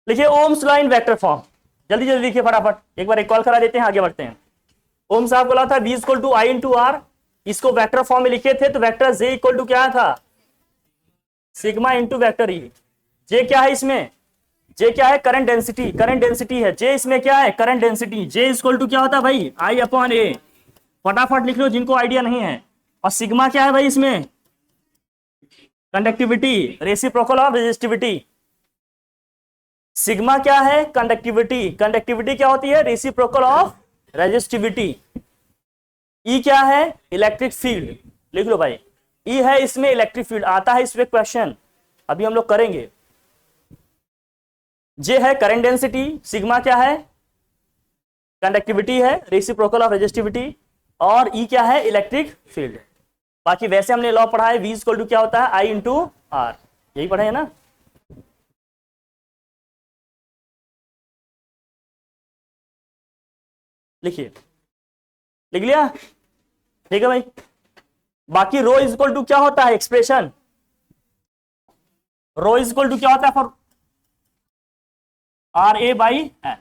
लिखिए Ohm's law in vector form, जल्दी जल्दी लिखिए फटाफट, एक बार एक कॉल करा देते हैं, आगे बढ़ते हैं। ओम्स साहब बोला था v equal to I into R, इसको वेक्टर फॉर्म में लिखे थे तो वेक्टर जे इक्वल टू क्या था, सिग्मा इंटू वेक्टर ई। जे क्या है इसमें, जे क्या है, करंट डेंसिटी, करंट डेंसिटी है जे, इसमें क्या है, current density. J equal to क्या होता है भाई, आई अपॉन ए, फटाफट लिख लो जिनको आइडिया नहीं है। और सिग्मा क्या है भाई इसमें, conductivity, reciprocal of resistivity. Sigma क्या है, कंडक्टिविटी, कंडक्टिविटी क्या होती है, रेसिप्रोकल ऑफ रेजिस्टिविटी। ई क्या है, इलेक्ट्रिक फील्ड, लिख लो भाई, ई है इसमें इलेक्ट्रिक फील्ड, आता है इसमें क्वेश्चन, अभी हम लोग करेंगे। जे है करंट डेंसिटी, सिग्मा क्या है, कंडक्टिविटी है, रेसिप्रोकल ऑफ रेजिस्टिविटी, और ई क्या है, इलेक्ट्रिक फील्ड। बाकी वैसे हमने लॉ पढ़ा है, v इक्वल टू क्या होता है, आई इंटू आर, यही पढ़े है ना। लिखिए, लिख लिया, ठीक है भाई। बाकी रो इज इक्वल टू क्या होता है, expression, rho is equal to क्या होता है for R A by L.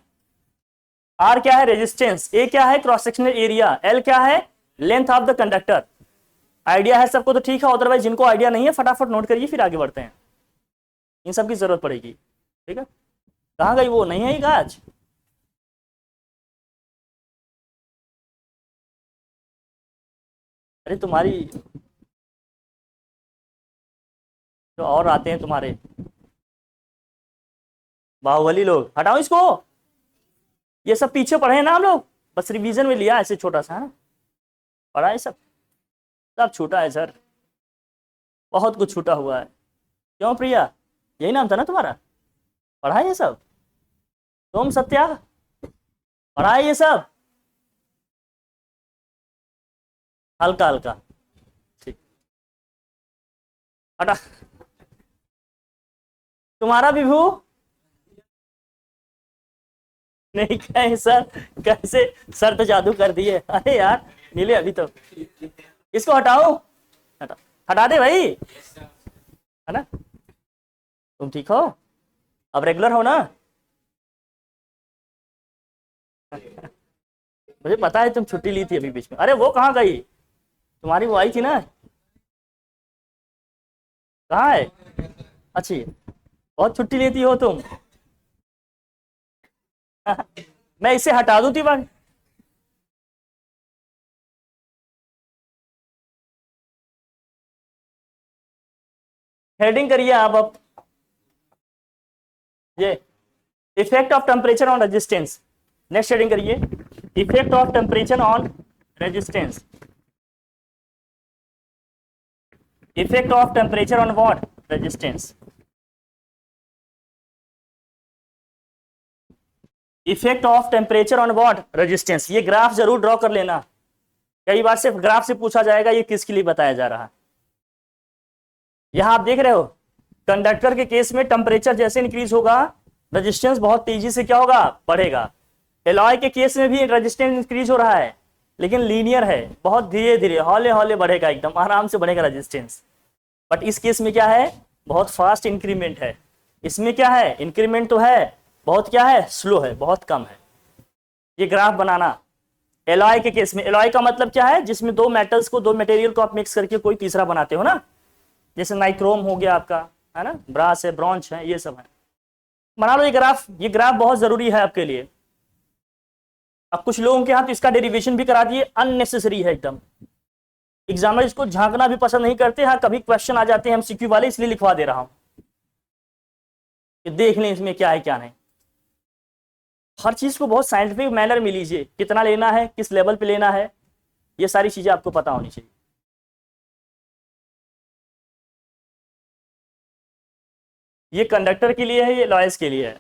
R क्या है, रेजिस्टेंस, ए क्या है, क्रॉस सेक्शनल एरिया, एल क्या है, length of the conductor. Idea है सबको तो ठीक है, अदरवाइज जिनको आइडिया नहीं है फटाफट नोट करिए, फिर आगे बढ़ते हैं, इन सब की जरूरत पड़ेगी, ठीक है। कहाँ गई वो, नहीं है आज, अरे तुम्हारी तो और आते हैं तुम्हारे बाहुबली लोग, हटाओ इसको, ये सब पीछे पढ़े हैं ना हम लोग, बस रिवीजन में लिया ऐसे छोटा सा, है पढ़ा है सब, सब छूटा है सर, बहुत कुछ छूटा हुआ है। क्यों प्रिया, यही नाम था ना तुम्हारा, पढ़ा है ये सब, तुम सत्या पढ़ा है ये सब, हल्का हल्का, ठीक, हटा, तुम्हारा विभू नहीं कहे सर, कैसे सर तो जादू कर दिए, अरे यार नीले अभी तो, इसको हटाओ, हटा, हटा दे भाई, है ना, तुम ठीक हो, अब रेगुलर हो ना। मुझे पता है तुम छुट्टी ली थी अभी बीच में, अरे वो कहाँ गई, तुम्हारी वो आई थी ना, कहाँ है, अच्छी, बहुत छुट्टी लेती हो तुम। मैं इसे हटा दूं बार, हेडिंग करिए आप अब, ये effect of temperature on resistance, next heading करिए, effect of temperature on resistance, effect of temperature on what, resistance, effect of temperature on what, resistance. ये ग्राफ जरूर ड्रॉ कर लेना, कई बार सिर्फ ग्राफ से पूछा जाएगा ये किसके लिए बताया जा रहा है। यहां आप देख रहे हो, कंडक्टर के केस में टेम्परेचर जैसे इंक्रीज होगा रेजिस्टेंस बहुत तेजी से क्या होगा, बढ़ेगा। एलॉय के केस में भी रेजिस्टेंस इंक्रीज हो रहा है, लेकिन लीनियर है, बहुत धीरे धीरे हौले हौले बढ़ेगा, एकदम आराम से बढ़ेगा रेजिस्टेंस। बट इस केस में क्या है, बहुत फास्ट इंक्रीमेंट है, इसमें क्या है, इंक्रीमेंट तो है, बहुत क्या है, स्लो है, बहुत कम है। ये ग्राफ बनाना, एलॉय के केस में, एलॉय का मतलब क्या है, जिसमें दो मेटल्स को, दो मटेरियल को आप मिक्स करके कोई तीसरा बनाते हो ना, जैसे नाइक्रोम हो गया आपका, है ना, ब्रास है, ब्रॉन्ज है, ये सब है, बना लो ये ग्राफ। ये ग्राफ बहुत जरूरी है आपके लिए। अब कुछ लोगों के यहाँ तो इसका डेरिवेशन भी करा दिए, अननेसेसरी है एकदम, एग्जामिनर इसको झांकना भी पसंद नहीं करते। हाँ कभी क्वेश्चन आ जाते हैं एमसीक्यू वाले, इसलिए लिखवा दे रहा हूं कि देख लें इसमें क्या है क्या नहीं। हर चीज को बहुत साइंटिफिक मैनर में लीजिए, कितना लेना है, किस लेवल पे लेना है, ये सारी चीजें आपको पता होनी चाहिए। ये कंडक्टर के लिए है, ये लॉयस के लिए है।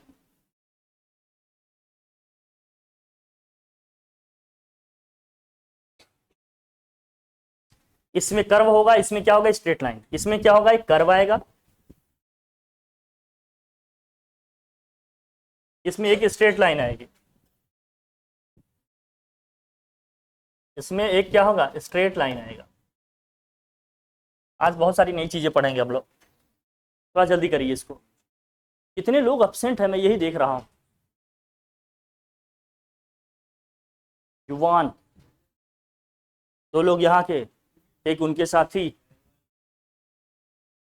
इसमें कर्व होगा, इसमें क्या होगा, स्ट्रेट लाइन, इसमें क्या होगा, एक कर्व आएगा, इसमें एक स्ट्रेट लाइन आएगी, इसमें एक क्या होगा, स्ट्रेट लाइन आएगा। आज बहुत सारी नई चीजें पढ़ेंगे हम लोग, थोड़ा जल्दी करिए इसको। कितने लोग एब्सेंट है, मैं यही देख रहा हूं। युवान, 2 लोग यहाँ के, एक उनके साथी।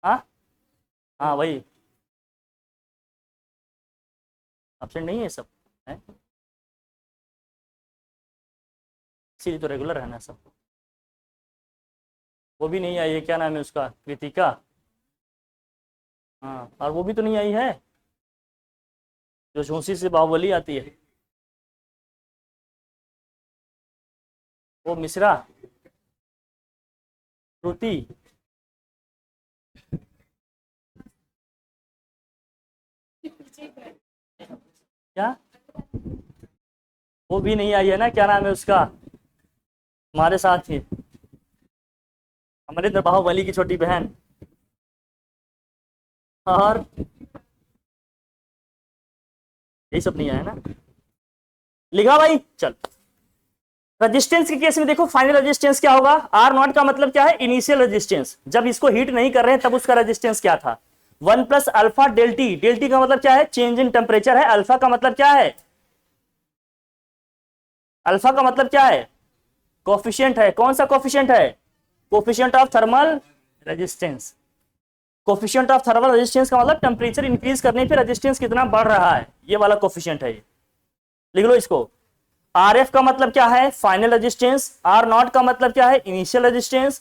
हाँ हाँ वही, एब्सेंट नहीं है सब है, इसीलिए तो रेगुलर रहना सब। वो भी नहीं आई है, क्या नाम है उसका, कृतिका। हाँ, और वो भी तो नहीं आई है जो झूंसी से बाहुबली आती है, वो मिश्रा, श्रुति। क्या, वो भी नहीं आई है ना, क्या नाम है उसका, हमारे साथ ही अमरिंदर बाहुबली की छोटी बहन। और यही सब नहीं आया ना, लिखा भाई। चल, रेजिस्टेंस के केस में देखो, फाइनल रेजिस्टेंस क्या होगा, आर नॉट का मतलब क्या है, इनिशियल रेजिस्टेंस, जब इसको हीट नहीं कर रहे हैं तब उसका रेजिस्टेंस क्या था, 1 प्लस अल्फा डेल्टी। डेल्टी का मतलब क्या है, चेंज इन टेम्परेचर है। अल्फा का मतलब क्या है, अल्फा का मतलब क्या है, कोफिशिएंट है। कौन सा कोफिशिएंट है, coefficient of thermal resistance. Coefficient of thermal resistance का मतलब टेम्परेचर इंक्रीज करने पे रेजिस्टेंस कितना बढ़ रहा है, ये वाला कोफिशिएंट है ये, लिख लो इसको। आर एफ का मतलब क्या है, फाइनल रेजिस्टेंस। आर नॉट का मतलब क्या है, इनिशियल रेजिस्टेंस।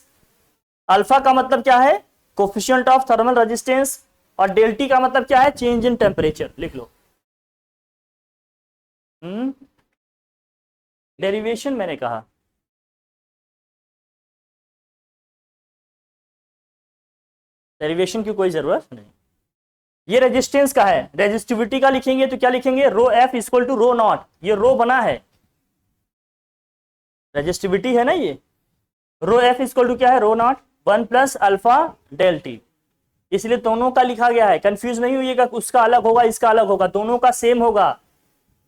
अल्फा का मतलब क्या है, कोफिशिएंट ऑफ थर्मल रेजिस्टेंस। और डेल्टी का मतलब क्या है, चेंज इन टेम्परेचर, लिख लो। डेरिवेशन मैंने कहा, डेरिवेशन की कोई जरूरत नहीं। ये रेजिस्टेंस का है, रेजिस्टिविटी का लिखेंगे तो क्या लिखेंगे, rho F equal to rho naught. ये रो बना है, रेजिस्टिविटी है ना ये, रो एफ इक्वल टू क्या है, रो नॉट 1 प्लस अल्फा डेल्टी। इसलिए दोनों का लिखा गया है, कंफ्यूज नहीं होइएगा, उसका अलग होगा इसका अलग होगा, दोनों का सेम होगा,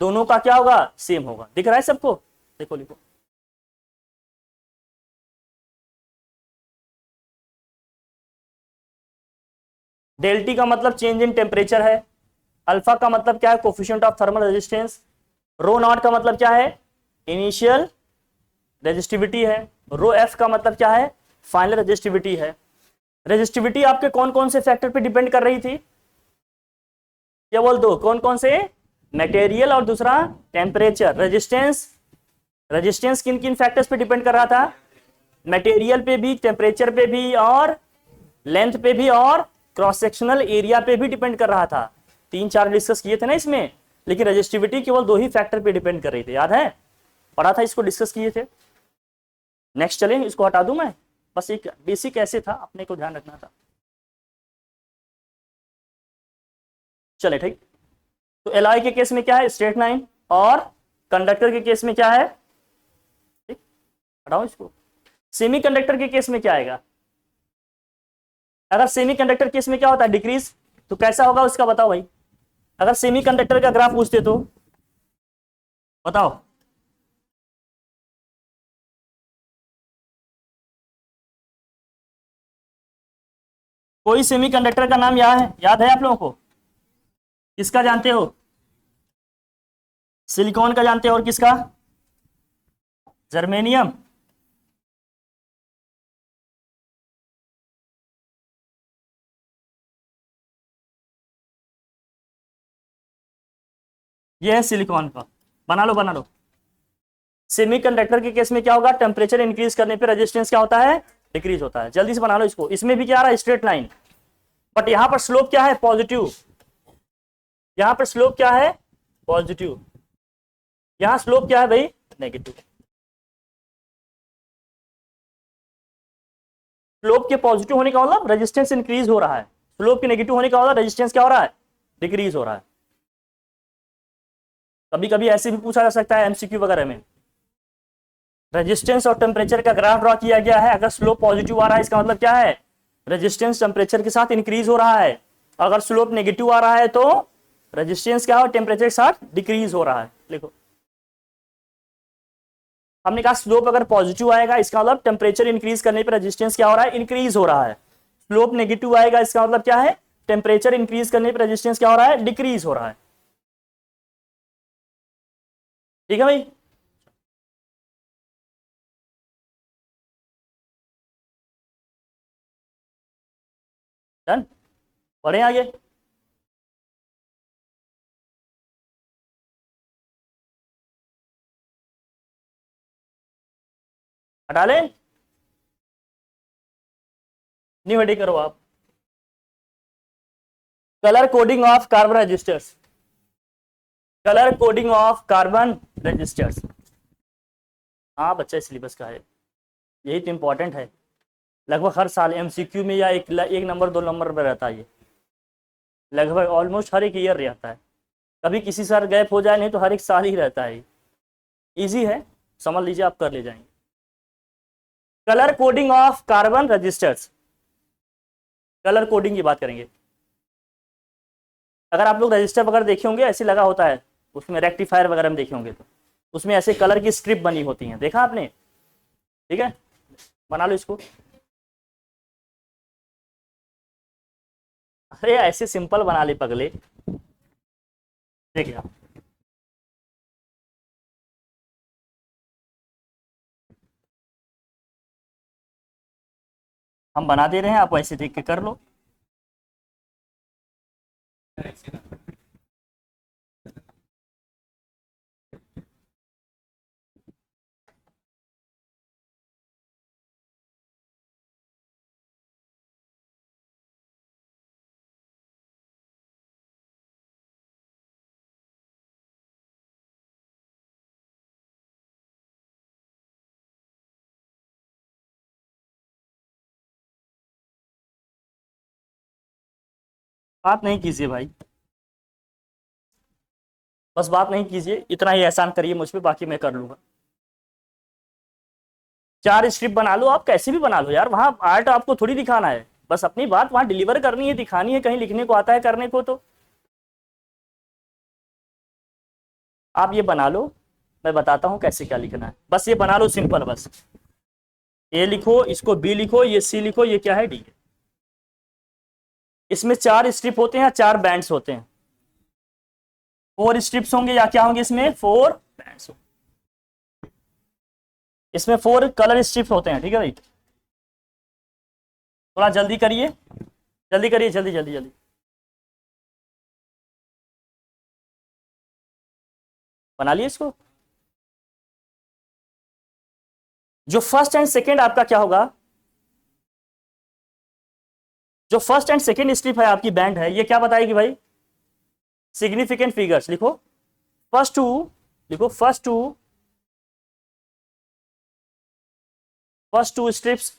दोनों का क्या होगा, सेम होगा। दिख रहा है सबको, देखो लिखो। डेल्टी का मतलब चेंज इन टेम्परेचर है। अल्फा का मतलब क्या है, coefficient of thermal resistance. Rho naught का मतलब क्या है, इनिशियल रेजिस्टिविटी है। रो एफ का मतलब क्या है, फाइनल रेजिस्टिविटी है। रेजिस्टिविटी आपके कौन कौन से फैक्टर पे डिपेंड कर रही थी, क्या बोल दो, कौन कौन से, मटेरियल और दूसरा टेम्परेचर। रेजिस्टेंस, रेजिस्टेंस किन किन फैक्टर्स पे डिपेंड कर रहा था, मटेरियल पे भी, टेम्परेचर पे भी, और लेंथ पे भी, और क्रॉस सेक्शनल एरिया पे भी डिपेंड कर रहा था। 3-4 डिस्कस किए थे ना इसमें, लेकिन रेजिस्टिविटी केवल 2 ही फैक्टर पे डिपेंड कर रही थी, याद है, पढ़ा था इसको, डिस्कस किए थे। नेक्स्ट चलें, इसको हटा दूं मैं, बस एक बेसिक ऐसे था, अपने को ध्यान रखना था। चले ठीक, तो एलॉय के केस में क्या है, स्ट्रेट लाइन, और कंडक्टर के केस में क्या है, ठीक, हटाओ इसको। सेमीकंडक्टर के केस में क्या आएगा, अगर सेमीकंडक्टर केस में क्या होता है, डिक्रीज, तो कैसा होगा उसका बताओ भाई, अगर सेमीकंडक्टर का ग्राफ पूछते तो बताओ। कोई सेमीकंडक्टर का नाम याद है आप लोगों को, किसका जानते हो, सिलिकॉन का जानते हो, और किसका, जर्मेनियम। ये है सिलिकॉन का, बना लो बना लो। सेमीकंडक्टर के केस में क्या होगा, टेम्परेचर इंक्रीज करने पे रेजिस्टेंस क्या होता है, डिक्रीज होता है। जल्दी से बना लो इसको, इसमें भी क्या आ रहा है, स्ट्रेट लाइन, बट यहां पर स्लोप क्या है, पॉजिटिव। यहां पर स्लोप क्या है, पॉजिटिव। यहां स्लोप क्या है भाई, नेगेटिव। स्लोप के पॉजिटिव होने का मतलब रेजिस्टेंस इंक्रीज हो रहा है, स्लोप के नेगेटिव होने का मतलब रेजिस्टेंस क्या हो रहा है, डिक्रीज हो रहा है। कभी कभी ऐसे भी पूछा जा सकता है एमसीक्यू वगैरह में, रेजिस्टेंस और टेम्परेचर का ग्राफ ड्रॉ किया गया है, अगर स्लोप पॉजिटिव आ रहा है इसका मतलब क्या है, रेजिस्टेंस टेम्परेचर के साथ इंक्रीज हो रहा है। अगर स्लोप नेगेटिव आ रहा है तो रेजिस्टेंस क्या हो, टेम्परेचर के साथ डिक्रीज हो रहा है। देखो हमने कहा स्लोप अगर पॉजिटिव आएगा इसका मतलब टेम्परेचर इंक्रीज करने पर रेजिस्टेंस क्या हो रहा है, इंक्रीज हो रहा है। स्लोप नेगेटिव आएगा इसका मतलब क्या है, टेम्परेचर इंक्रीज करने पर रेजिस्टेंस क्या हो रहा है, डिक्रीज हो रहा है। ठीक है भाई। डन, बढ़े आगे। हटा ले, नहीं हटी करो आप। Colour coding of carbon resistors, colour coding of carbon resistors. हाँ बच्चा सिलेबस का है, यही तो इंपॉर्टेंट है। लगभग हर साल एमसीक्यू में या एक नंबर 2 नंबर पर रहता है ये, लगभग ऑलमोस्ट हर एक ईयर रहता है। कभी किसी साल गैप हो जाए, नहीं तो हर एक साल ही रहता है। इजी है, समझ लीजिए, आप कर ले जाएंगे। Colour coding of carbon resistors, colour coding की बात करेंगे। अगर आप लोग रजिस्टर वगैरह देखे होंगे, ऐसे लगा होता है उसमें, रेक्टिफायर वगैरह में देखे होंगे तो उसमें ऐसे कलर की स्ट्रिप बनी होती हैं, देखा आपने? ठीक है, बना लो इसको। अरे ऐसे सिंपल बना ले पगले, देखिए आप। हम बना दे रहे हैं, आप वैसे देख के कर लो। बात नहीं कीजिए भाई, बस बात नहीं कीजिए, इतना ही एहसान करिए मुझ पे, बाकी मैं कर लूंगा। 4 स्ट्रिप बना लो, आप कैसे भी बना लो यार, वहां आर्ट आपको थोड़ी दिखाना है, बस अपनी बात वहां डिलीवर करनी है, दिखानी है। कहीं लिखने को आता है करने को, तो आप ये बना लो, मैं बताता हूं कैसे क्या लिखना है। बस ये बना लो सिंपल, बस ए लिखो, इसको बी लिखो, ये सी लिखो, ये क्या है, डी है। इसमें 4 स्ट्रिप होते हैं या 4 बैंड्स होते हैं? 4 स्ट्रिप्स होंगे या क्या होंगे, इसमें 4 बैंड्स होंगे। इसमें 4 कलर स्ट्रिप होते हैं, ठीक है भाई। थोड़ा जल्दी करिए, जल्दी करिए, जल्दी जल्दी जल्दी। बना लिए इसको। जो फर्स्ट एंड सेकेंड आपका क्या होगा, जो फर्स्ट एंड सेकेंड स्ट्रिप है आपकी, बैंड है, ये क्या बताएगी भाई, सिग्निफिकेंट फिगर्स लिखो। फर्स्ट टू लिखो, first two strips,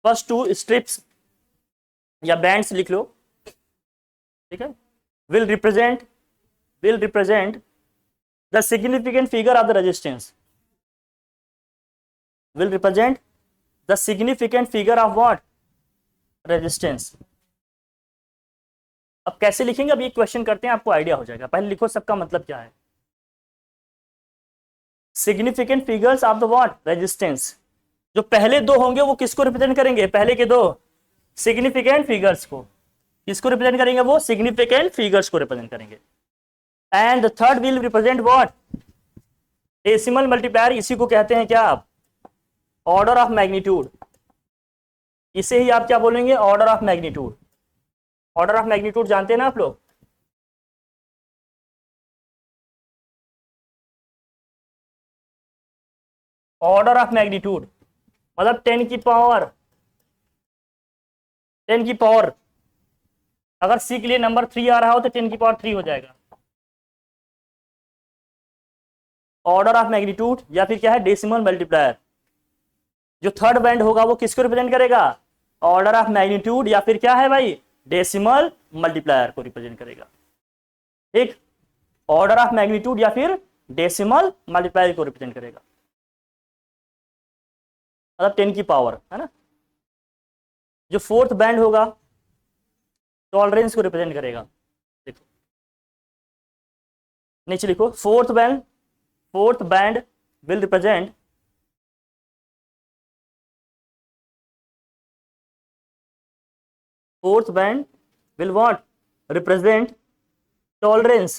first two strips या बैंड्स लिख लो, ठीक है। Will represent, will represent the significant figure of the resistance, will represent the significant figure of what, resistance. अब कैसे लिखेंगे, अब ये क्वेश्चन करते हैं, आपको आइडिया हो जाएगा। पहले लिखो सबका मतलब क्या है। Significant figures of the what, resistance. जो पहले 2 होंगे वो किसको रिप्रेजेंट करेंगे, पहले के 2 सिग्निफिकेंट फिगर्स को। किसको रिप्रेजेंट करेंगे, वो सिग्निफिकेंट फिगर्स को रिप्रेजेंट करेंगे। And the third will represent what, decimal multiplier. इसी को कहते हैं क्या आप, ऑर्डर ऑफ मैग्नीट्यूड। इसे ही आप क्या बोलेंगे, order of magnitude. Order of magnitude जानते हैं ना आप लोग। ऑर्डर ऑफ मैग्नीट्यूड मतलब 10 की पावर, 10 की पावर, अगर सी के लिए नंबर 3 आ रहा हो तो 10 की पावर 3 हो जाएगा। ऑर्डर ऑफ मैग्नीट्यूड या फिर क्या है, डेसिमल मल्टीप्लायर। जो थर्ड बैंड होगा वो किसको रिप्रेजेंट करेगा, ऑर्डर ऑफ मैग्नीट्यूड या फिर क्या है भाई, डेसिमल मल्टीप्लायर को रिप्रेजेंट करेगा। ठीक, ऑर्डर ऑफ मैग्नीट्यूड या फिर डेसिमल मल्टीप्लायर को रिप्रेजेंट करेगा, मतलब 10 की पावर, है ना। जो फोर्थ बैंड होगा टॉलरेंस को रिप्रेजेंट करेगा। देखो नीचे लिखो, fourth band will represent fourth band will what? Represent tolerance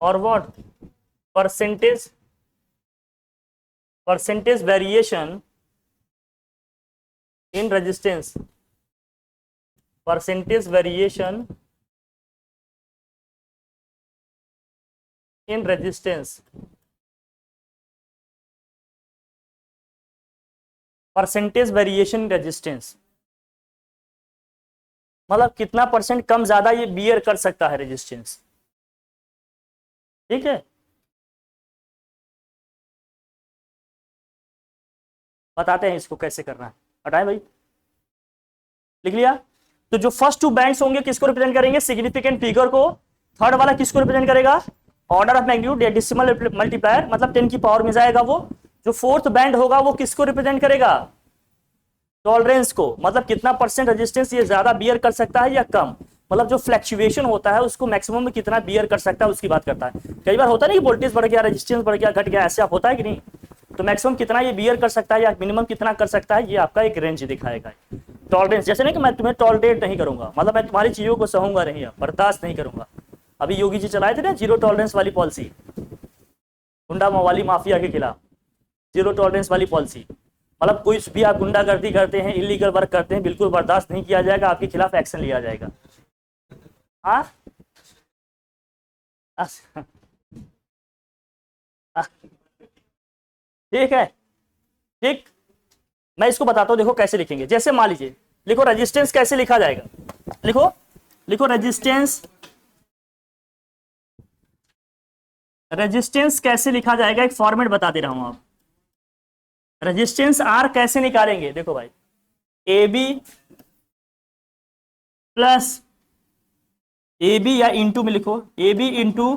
or what? Percentage variation in resistance. Percentage variation in resistance. Percentage variation resistance मतलब कितना परसेंट कम ज्यादा ये बियर कर सकता है रेजिस्टेंस। ठीक है, बताते हैं इसको कैसे करना है। हटाएं भाई, लिख लिया। तो जो फर्स्ट टू बैंड्स होंगे किसको रिप्रेजेंट करेंगे? सिग्निफिकेंट फिगर को। थर्ड वाला किसको रिप्रेजेंट करेगा? ऑर्डर ऑफ मैग्नीट्यूड या डेसिमल मल्टीप्लायर, मतलब 10 की पावर में जाएगा वो। जो फोर्थ बैंड होगा वो किसको रिप्रेजेंट करेगा? टॉलरेंस को, मतलब कितना परसेंट रेजिस्टेंस ये ज्यादा बियर कर सकता है या कम, मतलब जो फ्लैक्चुएशन होता है उसको मैक्सिमम में कितना बियर कर सकता है उसकी बात करता है। कई बार होता है ना कि वोल्टेज बढ़ गया, रेजिस्टेंस बढ़ गया, घट गया, ऐसे आप होता है कि नहीं? तो मैक्सिमम कितना ये बियर कर सकता है या मिनिमम कितना कर सकता है, ये आपका एक रेंज दिखाएगा। टॉलरेंस जैसे नहीं कि मैं तुम्हें टॉलरेट नहीं करूंगा, मतलब मैं तुम्हारी चीजों को सहूंगा नहीं, बर्दाश्त नहीं करूंगा। अभी योगी जी चलाए थे ना जीरो टॉलरेंस वाली पॉलिसी, गुंडा मवाली माफिया के खिलाफ जीरो टॉलरेंस वाली पॉलिसी, मतलब कोई भी आप गुंडागर्दी करते हैं, इलीगल वर्क करते हैं, बिल्कुल बर्दाश्त नहीं किया जाएगा, आपके खिलाफ एक्शन लिया जाएगा। हाँ ठीक है, ठीक। मैं इसको बताता हूं, देखो कैसे लिखेंगे। जैसे मान लीजिए, लिखो रेजिस्टेंस कैसे लिखा जाएगा, लिखो लिखो रेजिस्टेंस कैसे लिखा जाएगा, एक फॉर्मेट बता दे रहा हूं। आप रेजिस्टेंस आर कैसे निकालेंगे? देखो भाई, A B plus A B या इंटू में लिखो, ए बी इंटू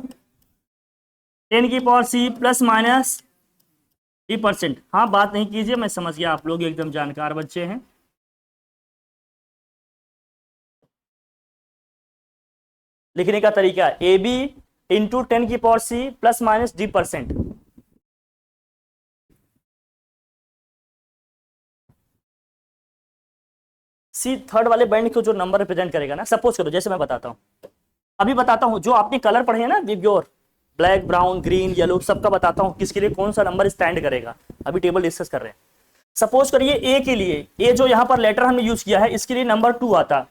10 की पावर सी प्लस माइनस 3%। हाँ, बात नहीं कीजिए, मैं समझ गया, आप लोग एकदम जानकार बच्चे हैं। लिखने का तरीका, ए बी इंटू 10 की power C plus minus d%। C third वाले बैंड को जो नंबर रिप्रेजेंट करेगा ना, सपोज करो, जैसे मैं बताता हूं, अभी बताता हूं, जो आपने कलर पढ़े हैं ना, Vibgyor, black, brown, green, yellow, सबका बताता हूं किसके लिए कौन सा नंबर स्टैंड करेगा। अभी टेबल डिस्कस कर रहे हैं। सपोज करिए ए के लिए, ए जो यहां पर लेटर हमने यूज किया है, इसके लिए नंबर 2 आता।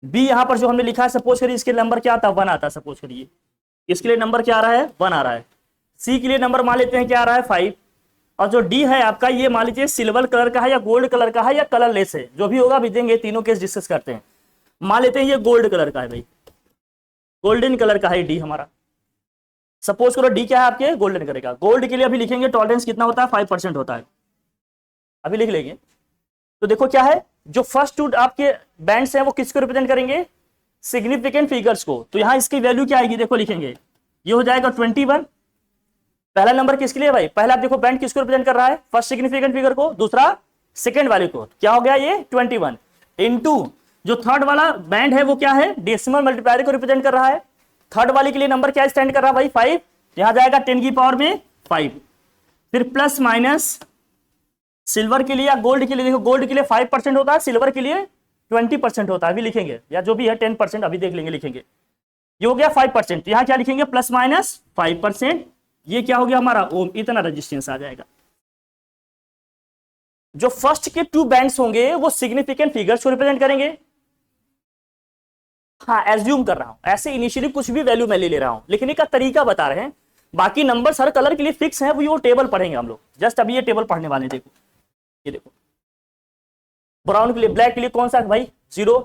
बी यहां पर जो हमने लिखा है, सपोज करिए इसके नंबर क्या आता? 1 आता। सपोज करिए इसके लिए नंबर क्या आ रहा है? 1 आ रहा है। सी के लिए नंबर मान लेते हैं क्या आ रहा है? 5। और जो डी है आपका, ये मान लीजिए सिल्वर कलर का है या गोल्ड कलर का है या कलरलेस है, जो भी होगा अभी देंगे, तीनों केस डिस्कस करते हैं। मान लेते हैं ये गोल्ड कलर का है भाई, गोल्डन कलर का है डी हमारा। सपोज करो डी क्या है आपके? गोल्डन कलर का। गोल्ड के लिए अभी लिखेंगे टॉलरेंस कितना होता है? 5% होता है, अभी लिख लेंगे। तो देखो क्या है, जो फर्स्ट टू आपके बैंड्स हैं वो किसको रिप्रेजेंट करेंगे? सिग्निफिकेंट फिगर्स को। तो यहां इसकी वैल्यू क्या आएगी? देखो लिखेंगे, ये हो जाएगा 21। पहला नंबर किसके लिए भाई? पहला आप देखो बैंड किसको रिप्रेजेंट कर रहा है? फर्स्ट सिग्निफिकेंट फिगर को, दूसरा सेकंड वाले को। क्या हो गया ये? 21 इनटू जो थर्ड वाला बैंड है वो क्या है? डेसिमल मल्टीप्लायर को रिप्रेजेंट कर रहा है। थर्ड वाले के लिए नंबर क्या स्टैंड कर रहा है भाई? 5। यहां जाएगा 10 की पावर में 5, फिर प्लस माइनस सिल्वर के लिए या गोल्ड के लिए, देखो गोल्ड के लिए 5% होता है, सिल्वर के लिए 20% होता है। अभी लिखेंगे, या जो भी है 10%, अभी देख लेंगे, लिखेंगे। ये हो गया 5%, यहां क्या लिखेंगे? Plus minus 5%। ये क्या हो गया हमारा? ओम। इतना रेजिस्टेंस आ जाएगा। जो फर्स्ट के 2 बैंड्स होंगे वो सिग्निफिकेंट फिगर्स को रिप्रेजेंट करेंगे। हाँ, एज्यूम कर रहा हूं, ऐसे इनिशियली कुछ भी वैल्यू मैं ले रहा हूं, लिखने का तरीका बता रहे हैं। बाकी नंबर हर कलर के लिए फिक्स है, वो टेबल पढ़ेंगे हम लोग। जस्ट अभी ये टेबल पढ़ने वाले हैं। देखो ये देखो, ब्राउन के लिए, ब्लैक के लिए कौन सा है भाई? 0।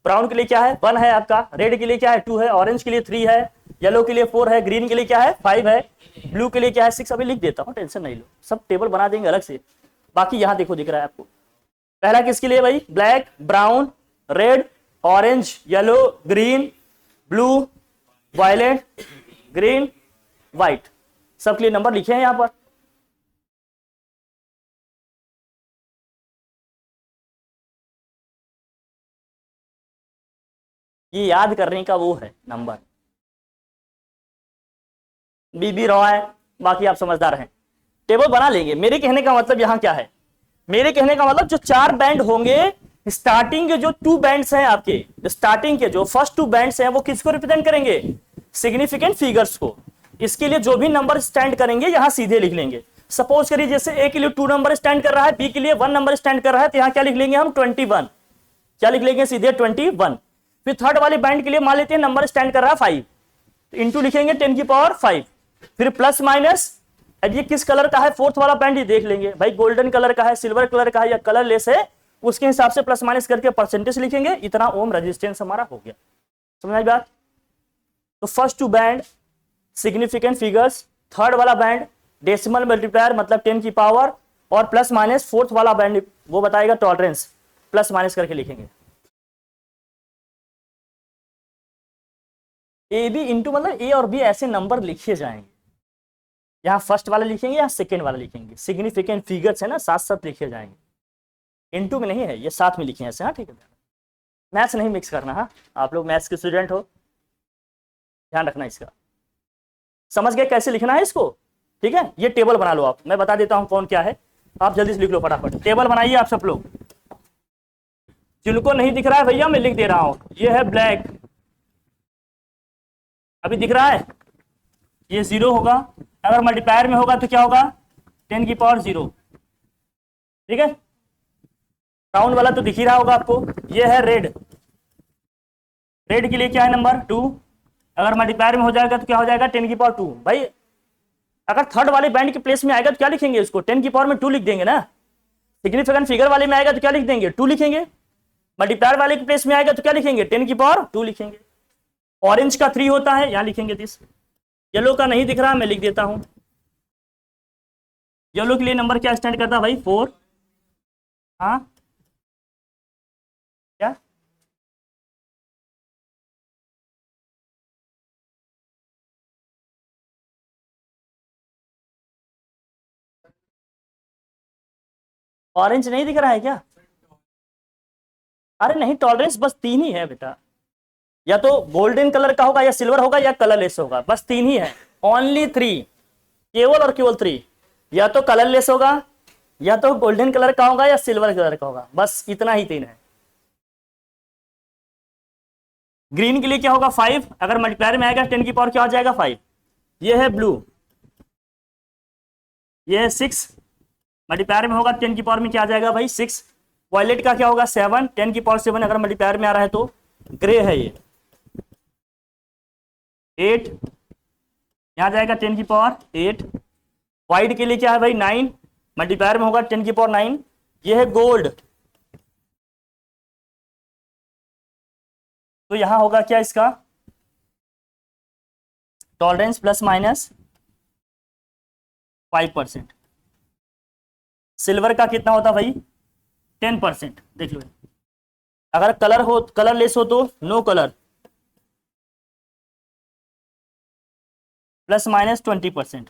ब्राउन के लिए क्या है? 1 है आपका। रेड के लिए क्या है? 2 है। ऑरेंज के लिए 3 है। येलो के लिए 4 है। ग्रीन के लिए क्या है? 5 है। ब्लू के लिए क्या है? 6। अभी लिख देता हूं, टेंशन नहीं लो, सब टेबल बना देंगे अलग से। बाकी यहां देखो, दिख रहा है आपको। पहला किसके लिए भाई? Black, brown, red, orange, yellow, green, blue, violet, green, white, सबके लिए नंबर लिखे हैं यहां पर। ये याद करने का वो है नंबर। बीबी रॉय, बाकी आप समझदार हैं। टेबल बना लेंगे। मेरे कहने का मतलब यहाँ क्या है, मेरे कहने का मतलब जो 4 बैंड होंगे, स्टार्टिंग के जो 2 बैंड्स हैं आपके, स्टार्टिंग के जो फर्स्ट 2 बैंड्स हैं वो किसको रिप्रेजेंट करेंगे, सिग्निफिकेंट फिगर्स को। इसके लिए जो भी नंबर स्टैंड करेंगे यहां सीधे लिख लेंगे। सपोज करिए जैसे ए के लिए 2 नंबर स्टैंड कर रहा है, बी के लिए 1 नंबर स्टैंड कर रहा है, तो यहां क्या लिख लेंगे हम 21। क्या लिख लेंगे सीधे 21। फिर थर्ड वाले बैंड के लिए मान लेते हैं नंबर स्टैंड कर रहा है 5, तो इंटू लिखेंगे 10 की पावर 5। फिर प्लस माइनस, अब ये किस कलर का है फोर्थ वाला बैंड, ये देख लेंगे भाई गोल्डन कलर का है, सिल्वर कलर का है या कलर लेस है, उसके हिसाब से प्लस माइनस करके परसेंटेज लिखेंगे। इतना ओम रेजिस्टेंस हमारा हो गया। समझ आई बात। तो first 2 band significant figures, third वाला बैंड डेसिमल मल्टीप्लायर मतलब 10 की पावर, और प्लस माइनस फोर्थ वाला बैंड वो बताएगा टॉलरेंस, प्लस माइनस करके लिखेंगे। ए बी इंटू मतलब ए और बी ऐसे नंबर लिखे जाएंगे, यहां फर्स्ट वाला लिखेंगे यहां सेकेंड वाला लिखेंगे, सिग्निफिकेंट फिगर्स है ना साथ साथ लिखे जाएंगे, इनटू में नहीं है, ये साथ में लिखे ऐसे। हाँ ठीक है, मैथ्स नहीं मिक्स करना। हाँ आप लोग मैथ्स के स्टूडेंट हो, ध्यान रखना इसका। समझ गए कैसे लिखना है इसको, ठीक है। ये टेबल बना लो आप, मैं बता देता हूं कौन क्या है, आप जल्दी से लिख लो फटाफट। टेबल बनाइए आप सब लोग, जिनको नहीं दिख रहा है भैया मैं लिख दे रहा हूं। ये है ब्लैक, अभी दिख रहा है, ये 0 होगा, अगर मल्टीप्लायर में होगा तो क्या होगा 10 की पावर 0, ठीक है। राउंड वाला तो दिख ही रहा होगा आपको। ये है रेड, रेड के लिए क्या है नंबर 2, अगर मल्टीप्लायर में हो जाएगा तो क्या हो जाएगा 10 की पावर 2। भाई अगर थर्ड वाले बैंड के प्लेस में आएगा तो क्या लिखेंगे इसको, 10 की पावर में 2 लिख देंगे ना। सिग्निफिकेंट फिगर वाले में आएगा तो क्या लिख देंगे 2 लिखेंगे। मल्टीप्लायर वाले के प्लेस में आएगा तो क्या लिखेंगे 10 की पावर 2 लिखेंगे। ऑरेंज का 3 होता है, यहां लिखेंगे दिस। येलो का नहीं दिख रहा, मैं लिख देता हूं। येलो के लिए नंबर क्या स्टैंड करता है भाई 4। हाँ क्या, ऑरेंज नहीं दिख रहा है क्या? अरे नहीं, टॉलरेंस बस 3 ही है बेटा, या तो गोल्डन कलर का होगा या सिल्वर होगा या कलरलेस होगा, बस 3 ही है। ओनली 3, केवल और केवल 3, या तो कलरलेस होगा या तो गोल्डन कलर का होगा या सिल्वर कलर का होगा, बस इतना ही 3 है। ग्रीन के लिए क्या होगा 5, अगर मल्टीप्लायर में आएगा 10 की पावर क्या हो जाएगा 5। ये है ब्लू, ये है 6, मल्टीप्लायर में होगा 10 की पावर में क्या आ जाएगा भाई 6। वायलेट का क्या होगा 7, 10 की पावर 7 अगर मल्टीप्लायर में आ रहा है तो। ग्रे है ये 8, यहां जाएगा 10 की पावर 8। व्हाइट के लिए क्या है भाई 9, मल्टीप्लायर में होगा 10 की पावर 9। ये है गोल्ड, तो यहां होगा क्या इसका टॉलरेंस प्लस माइनस 5%। सिल्वर का कितना होता भाई 10%, देख लो। अगर कलर हो कलरलेस हो तो no colour, plus minus 20%,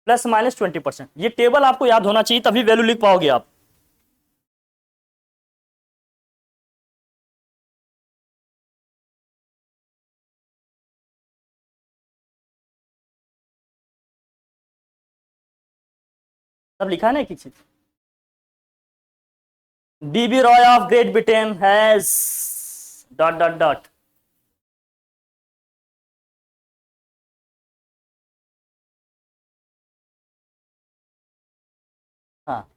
plus minus 20%। ये टेबल आपको याद होना चाहिए तभी वैल्यू लिख पाओगे आप। सब लिखा है ना एक एक चीज। BB Roy of Great Britain has dot dot dot. हाँ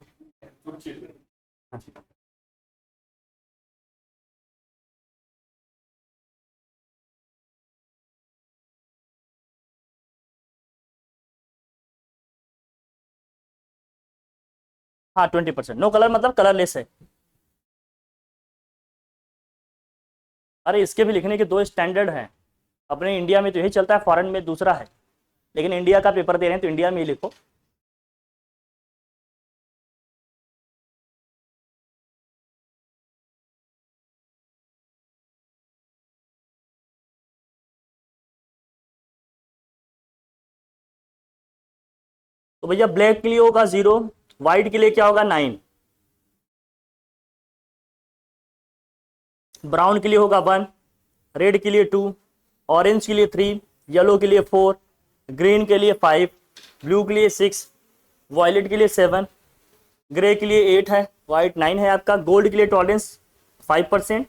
हाँ 20%, नो कलर मतलब कलरलेस है। अरे इसके भी लिखने के 2 स्टैंडर्ड हैं, अपने इंडिया में तो यही चलता है, फॉरेन में दूसरा है, लेकिन इंडिया का पेपर दे रहे हैं तो इंडिया में ही लिखो। तो भैया ब्लैक के लिए होगा 0, व्हाइट के लिए क्या होगा 9, ब्राउन के लिए होगा 1, रेड के लिए 2, ऑरेंज के लिए 3, येलो के लिए 4, ग्रीन के लिए 5, ब्लू के लिए 6, वॉयलेट के लिए 7, ग्रे के लिए 8 है, व्हाइट 9 है आपका, गोल्ड के लिए टॉलरेंस 5%,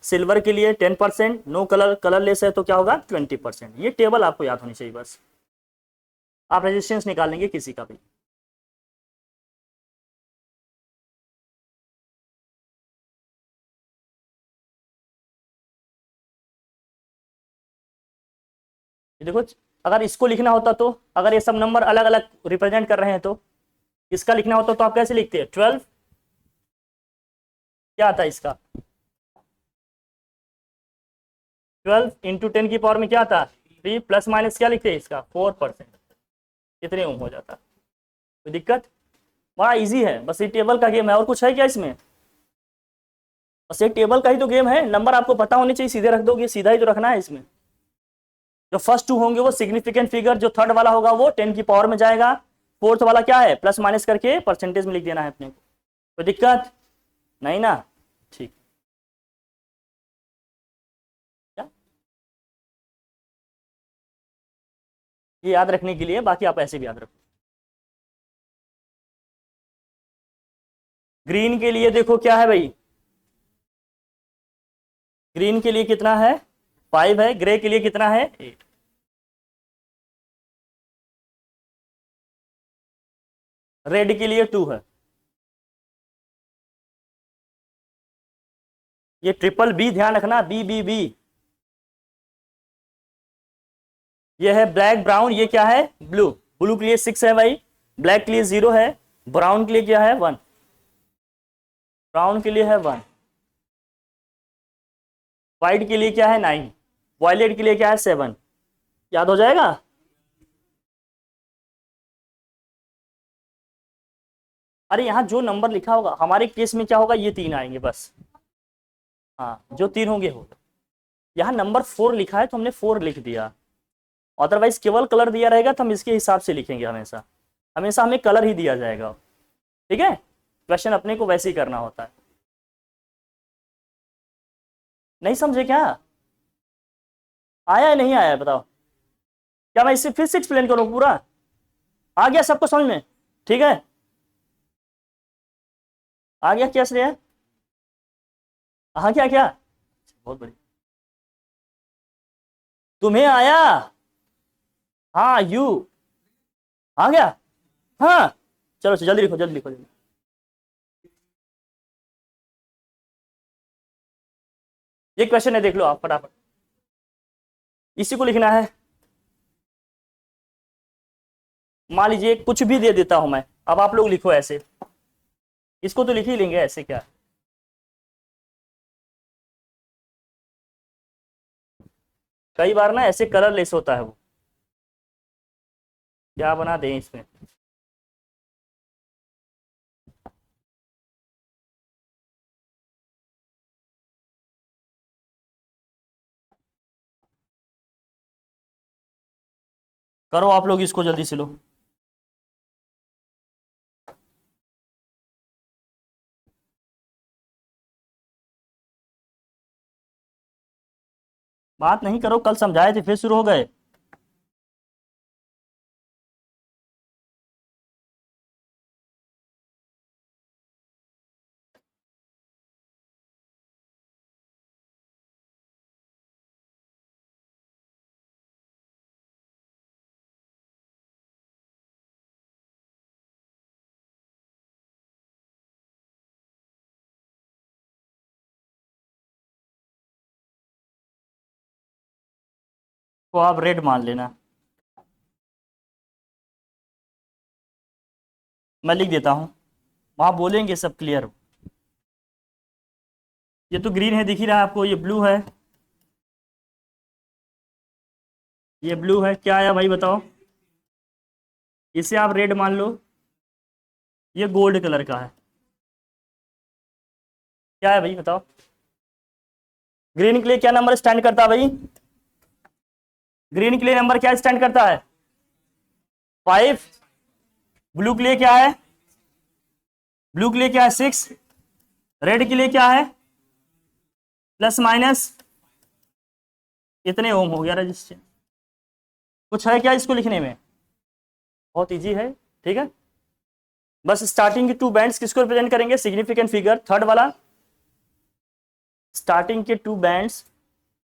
सिल्वर के लिए 10%, नो कलर कलरलेस है तो क्या होगा 20%। ये टेबल आपको याद होनी चाहिए बस। आप रेजिस्टेंस निकालेंगे किसी का भी। देखो अगर इसको लिखना होता तो, अगर ये सब नंबर अलग अलग रिप्रेजेंट कर रहे हैं तो इसका लिखना होता तो आप कैसे लिखते हैं? 12 क्या आता है इसका? 12 इंटू 10 की पावर में क्या आता? 3 प्लस माइनस क्या लिखते हैं इसका? 4%। कितने ओम हो जाता? कोई दिक्कत? बड़ा इजी है, बस ये टेबल का गेम है। और कुछ है क्या इसमें? बस ये टेबल का ही तो गेम है। नंबर आपको पता होने चाहिए, सीधे रख दोगे, सीधा ही तो रखना है इसमें। जो फर्स्ट 2 होंगे वो सिग्निफिकेंट फिगर, जो थर्ड वाला होगा वो 10 की पावर में जाएगा, फोर्थ वाला क्या है प्लस माइनस करके परसेंटेज में लिख देना है अपने को। कोई दिक्कत नहीं ना? ठीक। क्या ये याद रखने के लिए, बाकी आप ऐसे भी याद रखो। ग्रीन के लिए देखो क्या है भाई, ग्रीन के लिए कितना है? 5 है। ग्रे के लिए कितना है? 8। रेड के लिए 2 है। ये ट्रिपल बी ध्यान रखना, बी बी बी। ये है ब्लैक ब्राउन, ये क्या है? ब्लू। ब्लू के लिए 6 है भाई, ब्लैक के लिए 0 है, ब्राउन के लिए क्या है? 1। ब्राउन के लिए है 1। व्हाइट के लिए क्या है? 9। वॉयलेट के लिए क्या है? 7। याद हो जाएगा? अरे यहाँ जो नंबर लिखा होगा, हमारे केस में क्या होगा, ये 3 आएंगे बस। हाँ जो 3 होंगे होगा। यहाँ नंबर 4 लिखा है तो हमने 4 लिख दिया, अदरवाइज केवल कलर दिया रहेगा तो हम इसके हिसाब से लिखेंगे। हमेशा हमेशा हमें कलर ही दिया जाएगा। ठीक है, क्वेश्चन अपने को वैसे ही करना होता है। नहीं समझे क्या? आया है नहीं आया है बताओ? क्या मैं इसे फिर से एक्सप्लेन करूं पूरा? आ गया सबको समझ में? ठीक है, आ गया क्या श्रेया? हाँ क्या क्या? बहुत बढ़िया। तुम्हें आया? हाँ यू आ गया। हाँ चलो जल्दी लिखो, जल्दी लिखो जल्दी। ये क्वेश्चन है, देख लो आप फटाफट, इसी को लिखना है। मान लीजिए कुछ भी दे देता हूं मैं, अब आप लोग लिखो ऐसे, इसको तो लिख ही लेंगे ऐसे क्या। कई बार ना ऐसे कलरलेस होता है वो, क्या बना दें इसमें। करो आप लोग इसको जल्दी से लो। बात नहीं करो, कल समझाए थे फिर शुरू हो गए। तो आप रेड मान लेना, मैं लिख देता हूं, वहां बोलेंगे सब क्लियर। ये तो ग्रीन है दिख ही रहा है आपको, ये ब्लू है, ये ब्लू है। क्या आया भाई बताओ? इसे आप रेड मान लो, ये गोल्ड कलर का है। क्या है भाई बताओ? ग्रीन के लिए क्या नंबर स्टैंड करता है भाई? ग्रीन के लिए नंबर क्या स्टैंड करता है? 5। ब्लू के लिए क्या है? ब्लू के लिए क्या है? 6। रेड के लिए क्या है? प्लस माइनस इतने ओम हो गया रजिस्टर। कुछ है क्या इसको लिखने में? बहुत इजी है, ठीक है। बस स्टार्टिंग के टू बैंड्स किसको रिप्रेजेंट करेंगे? सिग्निफिकेंट फिगर, थर्ड वाला स्टार्टिंग के two bands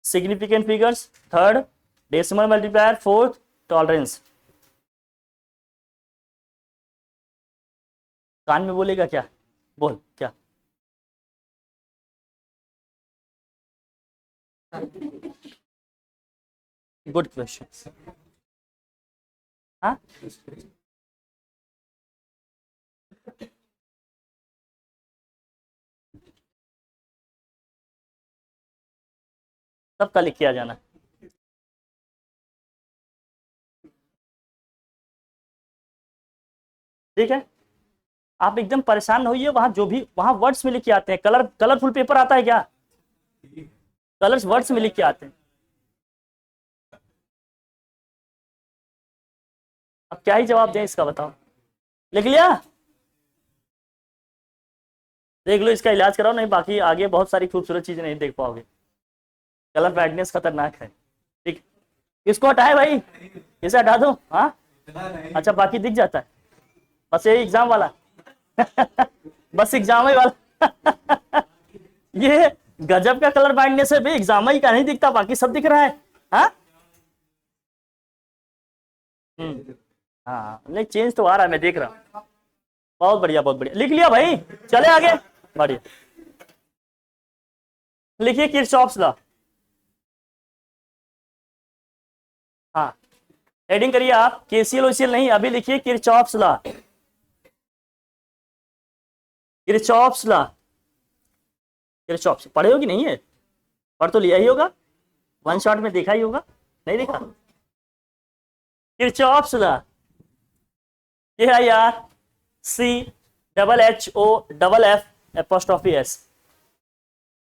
significant figures, third decimal multiplier, fourth tolerance. कान में बोलेगा क्या? बोल क्या? Good question. हाँ, सबका लिख के आ जाना। ठीक है, आप एकदम परेशान न होइए, वहां जो भी वहां वर्ड्स में लिख के आते हैं। कलरफुल पेपर आता है क्या? कलर्स वर्ड्स में लिख के आते हैं। अब क्या ही जवाब दें इसका, बताओ। लिख लिया? देख लो, इसका इलाज कराओ, नहीं बाकी आगे बहुत सारी खूबसूरत चीजें नहीं देख पाओगे। कलर ब्राइटनेस खतरनाक है। ठीक, इसको हटाए भाई, इसे हटा दो। हाँ, अच्छा, बाकी दिख जाता है, बस यही एग्जाम वाला। बस एग्जाम ही वाला। ये गजब का कलर ब्राइटनेस है भाई, एग्जाम ही का नहीं दिखता, बाकी सब दिख रहा है। हाँ, हाँ, नहीं चेंज तो आ रहा है, मैं देख रहा हूँ। बहुत बढ़िया, बहुत बढ़िया, लिख लिया भाई, चले आगे। बढ़िया, लिखिए किरचॉफ्स लॉ। हाँ, हेडिंग करिए आप, केसीएल ओसीएल नहीं, अभी लिखिए Kirchhoff's law. Kirchhoff's law, Kirchhoff's पढ़े हो कि नहीं है? पढ़ तो लिया ही होगा, वन शॉट में देखा ही होगा, नहीं देखा? Kirchhoff's law, KIRCHOFF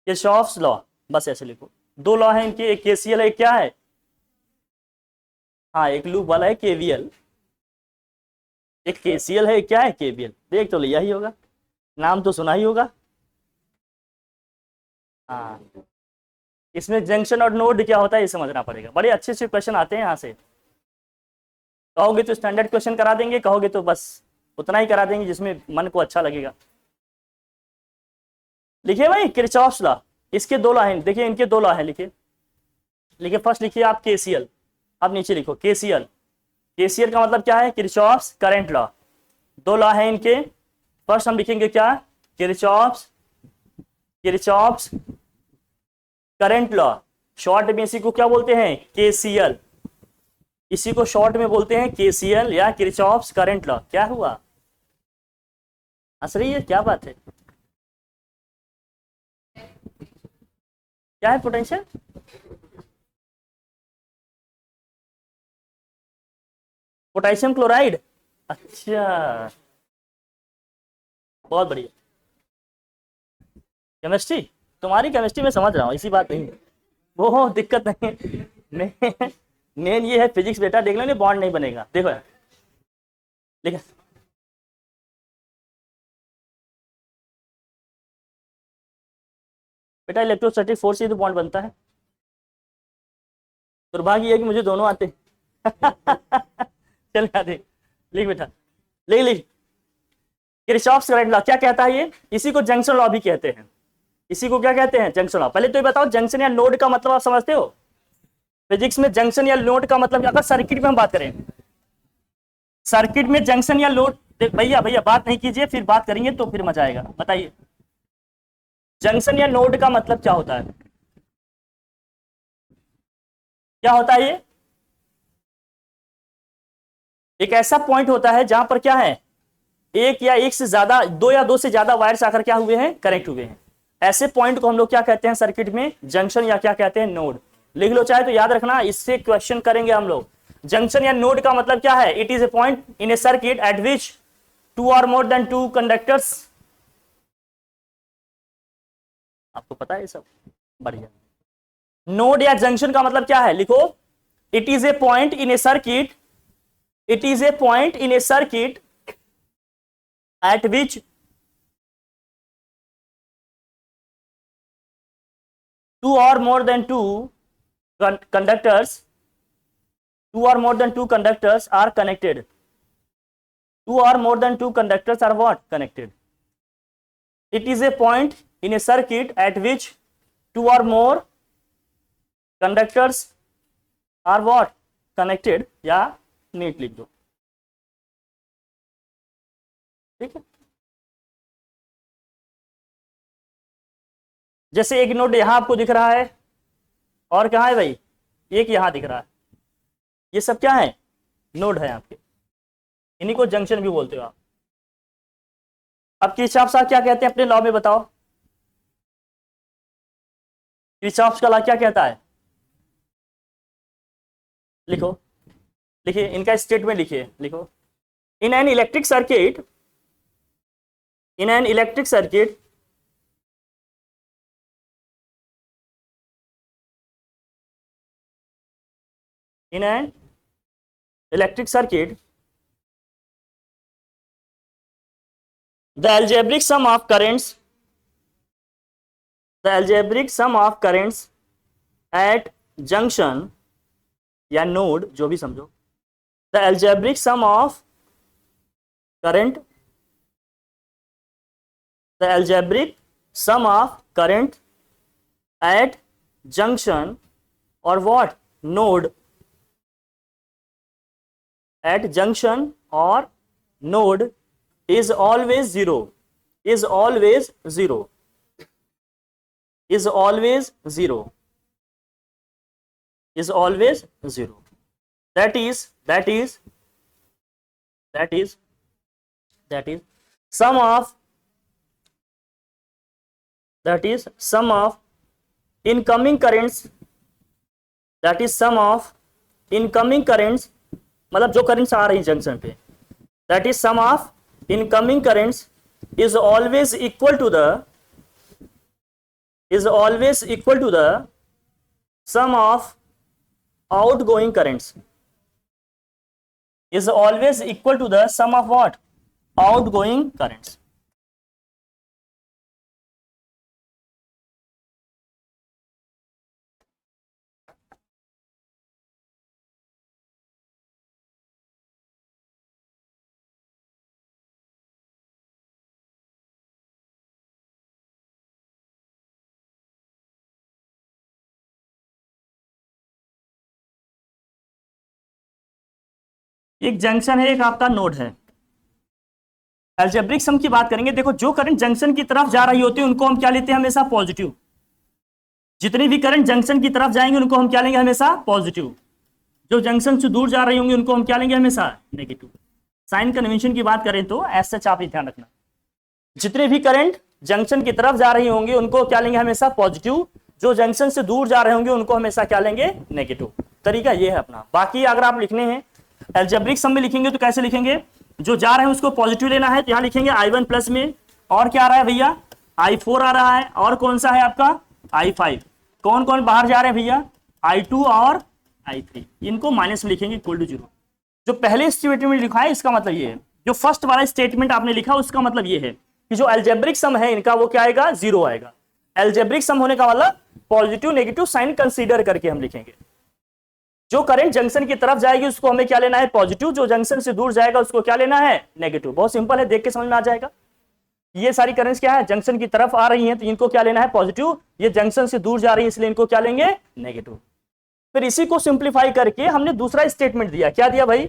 Kirchhoff's law, बस ऐसे लिखो। दो लॉ है इनके, एक केसीएल है, एक क्या है? हाँ, एक लूप वाला है केवीएल, एक केसीएल है, क्या है केवीएल, देख तो लिया ही होगा, नाम तो सुना ही होगा। हाँ, इसमें जंक्शन और नोड क्या होता है ये समझना पड़ेगा, बड़े अच्छे अच्छे क्वेश्चन आते हैं यहाँ से। कहोगे तो स्टैंडर्ड क्वेश्चन करा देंगे, कहोगे तो बस उतना ही करा देंगे जिसमें मन को अच्छा लगेगा। लिखिए भाई किरचॉफ्स लॉ, इसके दो लॉ हैं, देखिए इनके दो लॉ हैं, लिखिए। लिखिए फर्स्ट लिखिए आप केसीएल, अब नीचे लिखो केसीएल। केसीएल का मतलब क्या है? Kirchhoff's current law. दो लॉ है इनके, फर्स्ट हम लिखेंगे क्या? Kirchhoff's Kirchhoff's current law, short में इसी को क्या बोलते हैं? केसीएल। इसी को शॉर्ट में बोलते हैं केसीएल या किरचॉफ्स करंट लॉ। क्या हुआ, हंस रही है, क्या बात है? क्या है पोटेंशियल? पोटेशियम क्लोराइड, अच्छा, बहुत बढ़िया। केमिस्ट्री, तुम्हारी केमिस्ट्री में समझ रहा हूँ, इसी बात नहीं है, वो दिक्कत नहीं है। मेन ये है फिजिक्स बेटा, देख लो बॉन्ड नहीं बनेगा, देखो यार, देखो बेटा, इलेक्ट्रोस्टैटिक फोर्स से तो बॉन्ड बनता है। दुर्भाग्य है कि मुझे दोनों आते। चल आते, लिख बेटा, लिख लिख। किरचॉफ्स करंट लॉ क्या कहता है? ये इसी को जंक्शन लॉ भी कहते हैं। इसी को क्या कहते हैं? Junction law. पहले तो ये बताओ, जंक्शन या नोड का मतलब आप समझते हो? फिजिक्स में जंक्शन या नोड का मतलब, अगर सर्किट में हम बात करें, सर्किट में जंक्शन या लोड, भैया भैया बात नहीं कीजिए, फिर बात करेंगे तो फिर मजा आएगा। बताइए, जंक्शन या नोड का मतलब क्या होता है? क्या होता है ये? एक ऐसा पॉइंट होता है जहां पर क्या है, एक या एक से ज्यादा, दो या दो से ज्यादा वायर्स आकर क्या हुए हैं? कनेक्ट हुए हैं। ऐसे पॉइंट को हम लोग क्या कहते हैं सर्किट में? जंक्शन या क्या कहते हैं? नोड। लिख लो चाहे तो, याद रखना, इससे क्वेश्चन करेंगे हम लोग। जंक्शन या नोड का मतलब क्या है? It is a point in a circuit at which two और मोर देन टू कंडक्टर्स। आपको पता है ये सब, बढ़िया। नोड या जंक्शन का मतलब क्या है? लिखो, it is a point in a circuit, it is a point in a circuit at which two or more than two conductors, two or more than two conductors are connected. Two or more than two conductors are what? Connected. It is a point in a circuit at which two or more conductors are what? Connected. या NEET लिख दो, ठीक है। जैसे एक node यहां आपको दिख रहा है और कहां है भाई, एक यहां दिख रहा है, ये सब क्या है? नोड है आपके, इन्हीं को जंक्शन भी बोलते हो आप। अब किरचॉफ साहब क्या कहते हैं अपने लॉ में, बताओ किरचॉफ का लॉ क्या कहता है? लिखो, लिखिए इनका स्टेटमेंट लिखिए, लिखो। In an electric circuit, in an electric circuit in an electric circuit, the algebraic sum of currents, the algebraic sum of currents at junction या node, जो भी समझो, the algebraic sum of current, the algebraic sum of current at junction or what? Node, at junction or node is always zero, is always zero, is always zero, is always zero. That is sum of, that is sum of incoming currents, that is sum of incoming currents, मतलब जो currents आ रही junction पे, that is sum of incoming currents is always equal to the, is always equal to the sum of outgoing currents, is always equal to the sum of what? Outgoing currents. एक junction है, एक आपका node है। Algebraic सम की बात करेंगे, देखो जो करंट जंक्शन की तरफ जा रही होती है उनको हम क्या लेते हैं? हमेशा पॉजिटिव। जितनी भी करंट जंक्शन की तरफ जाएंगे उनको हम क्या लेंगे? हमेशा पॉजिटिव। जो जंक्शन से दूर जा रही होंगी उनको हम क्या लेंगे? हमेशा नेगेटिव। साइन कन्वेंशन की बात करें तो ऐसा सच आप ध्यान रखना, जितने भी करंट जंक्शन की तरफ जा रही होंगी उनको क्या लेंगे? हमेशा पॉजिटिव। जो जंक्शन से दूर जा रहे होंगे उनको हमेशा क्या लेंगे? नेगेटिव। तरीका ये है अपना। बाकी अगर आप लिखने हैं अलजेब्रिक सम में लिखेंगे तो कैसे लिखेंगे? जो जा रहे हैं उसको पॉजिटिव लेना है, तो यहां लिखेंगे I1 प्लस में, और क्या आ रहा है भैया? I4 आ रहा है, और कौन सा है आपका? I5। कौन कौन बाहर जा रहे हैं भैया? I2 और I3। इनको माइनस में लिखेंगे इक्वल टू 0। जो पहले स्टेटमेंट लिखा है इसका मतलब ये है, जो फर्स्ट वाला स्टेटमेंट आपने लिखा उसका मतलब ये है कि जो अलजेब्रिक सम है इनका वो क्या आएगा? 0 आएगा। अलजेब्रिक सम होने का मतलब पॉजिटिव नेगेटिव साइन कंसीडर करके हम लिखेंगे। जो करंट जंक्शन की तरफ जाएगी उसको हमें क्या लेना है? पॉजिटिव। जो जंक्शन से दूर जाएगा उसको क्या लेना है? नेगेटिव। बहुत सिंपल है, देख के समझ में आ जाएगा। ये सारी करंट्स क्या है? जंक्शन की तरफ आ रही हैं तो इनको क्या लेना है? पॉजिटिव। ये जंक्शन से दूर जा रही है इसलिए इनको क्या लेंगे? नेगेटिव। फिर इसी को सिंप्लीफाई करके हमने दूसरा स्टेटमेंट दिया। क्या दिया भाई?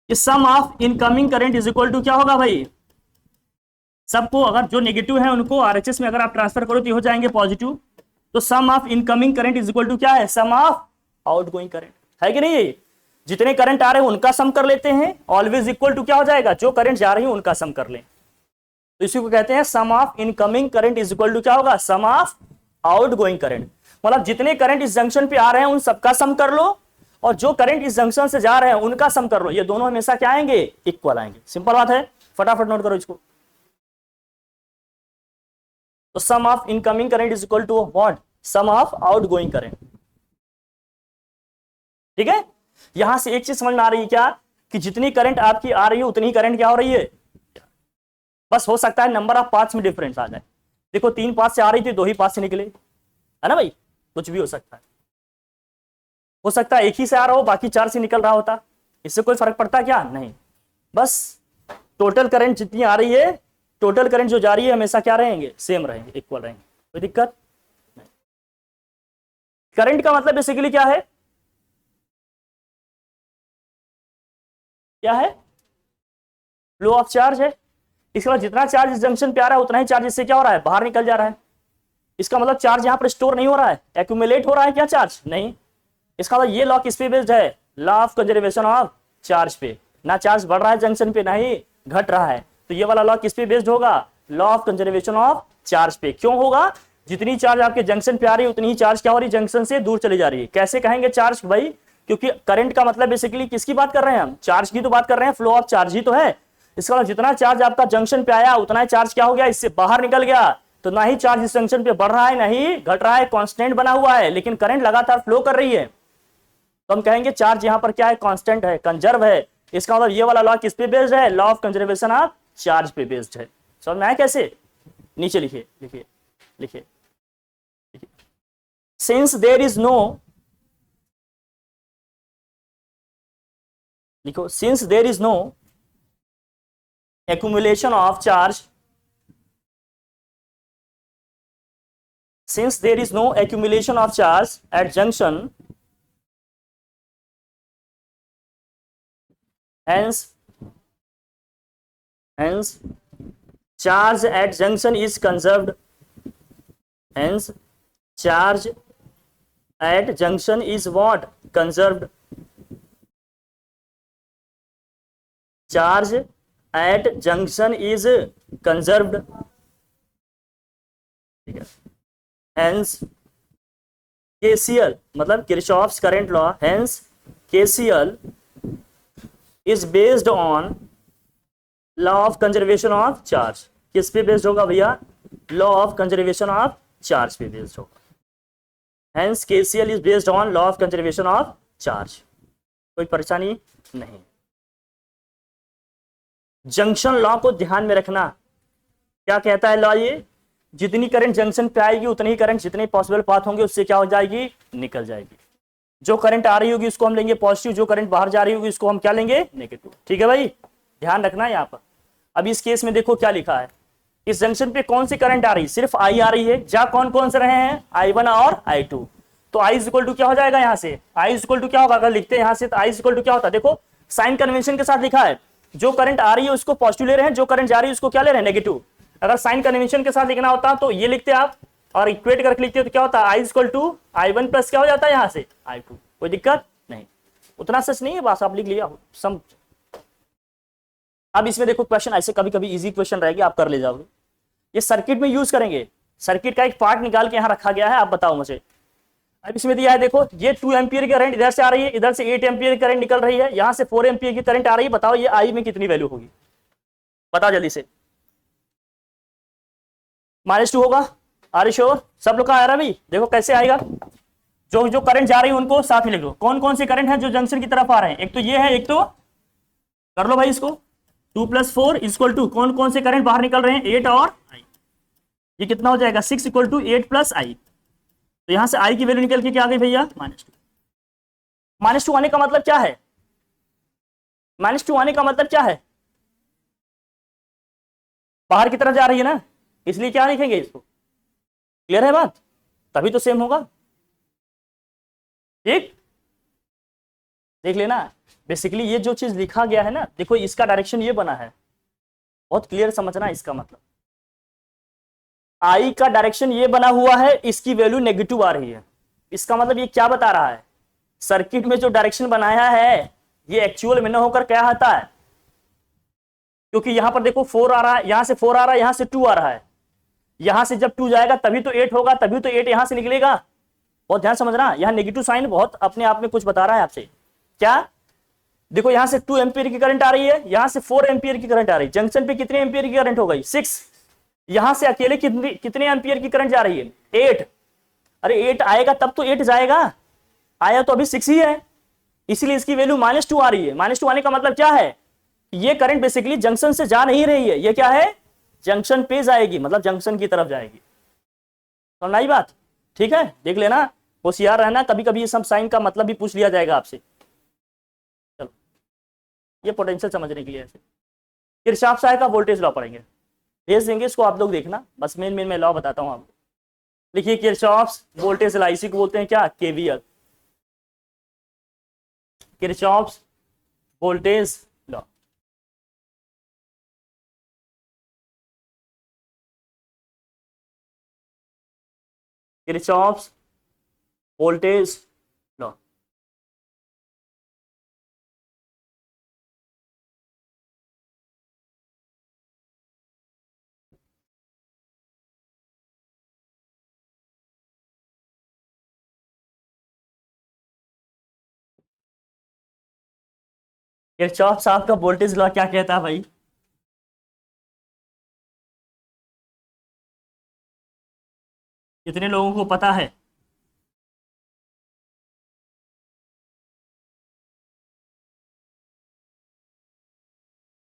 Sum of incoming current is equal to क्या होगा भाई? सबको अगर जो नेगेटिव है उनको आरएचएस में अगर आप ट्रांसफर करो तो हो जाएंगे पॉजिटिव। तो sum of incoming current is equal to क्या है? सम ऑफ आउटगोइंग करंट, है कि नहीं? जितने करंट आ रहे हैं उनका सम कर लेते हैं, ऑलवेज इक्वल टू क्या हो जाएगा? जो करंट जा रही है उनका सम कर लें, तो इसी को कहते हैं sum of incoming current is equal to क्या होगा? Sum of outgoing current. मतलब जितने करंट इस जंक्शन पे आ रहे हैं उन सबका सम कर लो, और जो करंट इस जंक्शन से जा रहे हैं उनका सम कर लो। ये दोनों हमेशा क्या आएंगे? इक्वल आएंगे। सिंपल बात है, फटाफट नोट करो इसको। तो sum of incoming current is equal to what? Sum of outgoing current. ठीक है, यहां से एक चीज समझ में आ रही है क्या? कि जितनी करंट आपकी आ रही है उतनी करंट क्या हो रही है? बस हो सकता है नंबर ऑफ पाथ्स में डिफरेंस आ जाए। देखो 3 पाथ से आ रही थी, 2 ही पाथ से निकले, है ना भाई? कुछ भी हो सकता है। हो सकता है एक ही से आ रहा हो, बाकी 4 से निकल रहा होता, इससे कोई फर्क पड़ता क्या? नहीं। बस टोटल करंट जितनी आ रही है, टोटल करंट जो जा रही है हमेशा क्या रहेंगे? सेम रहेंगे, इक्वल रहेंगे, कोई दिक्कत नहीं। करंट का मतलब बेसिकली क्या है? क्या है? फ्लो ऑफ चार्ज है। इसके बाद जितना चार्ज इस जंक्शन पे आ रहा है उतना ही चार्ज इससे क्या हो रहा है? बाहर निकल जा रहा है। इसका मतलब चार्ज यहां पर स्टोर नहीं हो रहा है, एक्यूमुलेट हो रहा है क्या चार्ज? नहीं। इसका मतलब ये लॉ किस पे बेस्ड है? Law of conservation of charge पे। ना चार्ज बढ़ रहा है जंक्शन पे, ना ही घट रहा है। तो ये वाला लॉ किस पे बेस्ड होगा? Law of conservation of charge पे। क्यों होगा? जितनी चार्ज आपके जंक्शन पे आ रही है उतनी ही चार्ज क्या हो रही है? जंक्शन से दूर चली जा रही है। कैसे कहेंगे चार्ज भाई? क्योंकि करंट का मतलब बेसिकली किसकी बात कर रहे हैं हम? चार्ज की तो बात कर रहे हैं, फ्लो ऑफ चार्ज ही तो है। इसका मतलब जितना चार्ज आपका जंक्शन पे आया उतना ही चार्ज क्या हो गया? इससे बाहर निकल गया। तो ना ही चार्ज इस जंक्शन पे बढ़ रहा है, ना ही घट रहा है, कांस्टेंट बना हुआ है, लेकिन करंट लगातार फ्लो कर रही है। तो हम कहेंगे चार्ज यहां पर क्या है? कांस्टेंट है, कंजर्व है। इसका मतलब ये वाला लॉ किस पे बेस्ड है? Law of conservation of charge पे बेस्ड है। समझ में आया कैसे? नीचे लिखिए लिखिए लिखिए लिखिए। सिंस देयर इज नो, लिखो, since there is no accumulation of charge, since there is no accumulation of charge at junction, hence charge at junction is conserved, hence charge at junction is what? Conserved. Charge at junction is conserved. ठीक है। Hence KCL मतलब Kirchhoff's current law, hence KCL is based on law of conservation of charge. किस पे based होगा भैया? law of conservation of charge पे based होगा। hence KCL is based on law of conservation of charge. कोई परेशानी नहीं। जंक्शन लॉ को ध्यान में रखना। क्या कहता है लॉ? ये जितनी करंट जंक्शन पे आएगी उतनी ही करंट जितने पॉसिबल पाथ होंगे उससे क्या हो जाएगी? निकल जाएगी। जो करंट आ रही होगी उसको हम लेंगे पॉजिटिव, जो करंट बाहर जा रही होगी उसको हम क्या लेंगे? नेगेटिव। ठीक है भाई, ध्यान रखना यहाँ पर। अब इस केस में देखो क्या लिखा है। इस जंक्शन पे कौन सी करंट आ रही है? सिर्फ आई आ रही है। जा कौन कौन से रहे हैं? I1 और I2। तो I इक्वल टू क्या हो जाएगा? यहाँ से I इक्वल टू क्या होगा? अगर लिखते हैं यहाँ से तो I इक्वल टू क्या होता है? देखो साइन कन्वेंशन के साथ लिखा है। जो करंट आ रही है उसको पॉजिटिव ले रहे हैं, जो करंट जा रही है उसको क्या ले रहे हैं? नेगेटिव। अगर साइन कन्वेंशन के साथ लिखना होता तो ये लिखते आप और इक्वेट करके लिखते तो क्या होता है? I equal to I1 plus क्या हो जाता है यहाँ से? I2। कोई दिक्कत नहीं, उतना सच नहीं है, बस आप लिख लिया सम। अब इसमें देखो क्वेश्चन ऐसे कभी कभी इजी क्वेश्चन रहेगी, आप कर ले जाओगे। ये सर्किट में यूज करेंगे। सर्किट का एक पार्ट निकाल के यहाँ रखा गया है, आप बताओ मुझे। अब इसमें दिया है देखो, ये 2 एम्पियर की करंट इधर से आ रही है, इधर से 8 एम्पियर की करंट निकल रही है, यहां से 4 एम्पियर की करंट आ रही है। बताओ ये आई में कितनी वैल्यू होगी? बताओ जल्दी से। -2 होगा। Are sure? सब लोग का आ रहा है भाई? देखो कैसे आएगा। जो जो करंट जा रही है उनको साथ में लिख लो। कौन कौन से करंट है जो जंक्शन की तरफ आ रहे हैं? एक तो ये है, एक तो कर लो भाई इसको। 2 + 4 इक्वल टू कौन कौन से करंट बाहर निकल रहे हैं? 8 और I। ये कितना हो जाएगा? 6 इक्वल टू 8 + I। तो यहां से I की वैल्यू निकल के क्या आ गई भैया? -2। -2 आने का मतलब क्या है? -2 आने का मतलब क्या है? बाहर की तरफ जा रही है ना, इसलिए क्या लिखेंगे इसको? क्लियर है बात? तभी तो सेम होगा। ठीक, देख लेना। बेसिकली ये जो चीज लिखा गया है ना, देखो इसका डायरेक्शन ये बना है, बहुत क्लियर समझना। इसका मतलब आई का डायरेक्शन ये बना हुआ है, इसकी वैल्यू नेगेटिव आ रही है। इसका मतलब ये क्या बता रहा है? सर्किट में जो डायरेक्शन बनाया है ये एक्चुअल में न होकर क्या आता है? क्योंकि यहां पर देखो 4 आ रहा है, यहां से 4 आ रहा है, यहां से 2 आ रहा है। यहां से जब 2 जाएगा तभी तो 8 होगा, तभी तो 8 यहां से निकलेगा। बहुत ध्यान समझना, यहां नेगेटिव साइन बहुत अपने आप में कुछ बता रहा है आपसे। क्या? देखो यहां से 2 एम्पियर की करंट आ रही है, यहां से 4 एम्पियर की करंट आ रही है। जंक्शन पे कितने एम्पियर की करंट हो गई? 6। यहां से अकेले कितने एम्पियर की करंट जा रही है? 8। अरे 8 आएगा तब तो 8 जाएगा, आया तो अभी 6 ही है, इसलिए इसकी वैल्यू -2 आ रही है। -2 आने का मतलब क्या है? ये करंट बेसिकली जंक्शन से जा नहीं रही है, ये क्या है? जंक्शन पे जाएगी, मतलब जंक्शन की तरफ जाएगी। समझ आई बात? ठीक है, देख लेना, होशियार रहना, कभी कभी ये सब साइन का मतलब भी पूछ लिया जाएगा आपसे। चलो ये पोटेंशियल समझने के लिए ऐसे किरचॉफ का वोल्टेज लॉ पढ़ेंगे, भेज देंगे इसको आप लोग देखना, बस मेन मेन मैं लॉ बताता हूँ आपको। देखिए किरचॉफ वोल्टेज लॉ, इसी को बोलते हैं क्या, KVL, Kirchhoff voltage law. Kirchhoff voltage law. Kirchhoff साहब का वोल्टेज लॉ क्या कहता है भाई? कितने लोगों को पता है?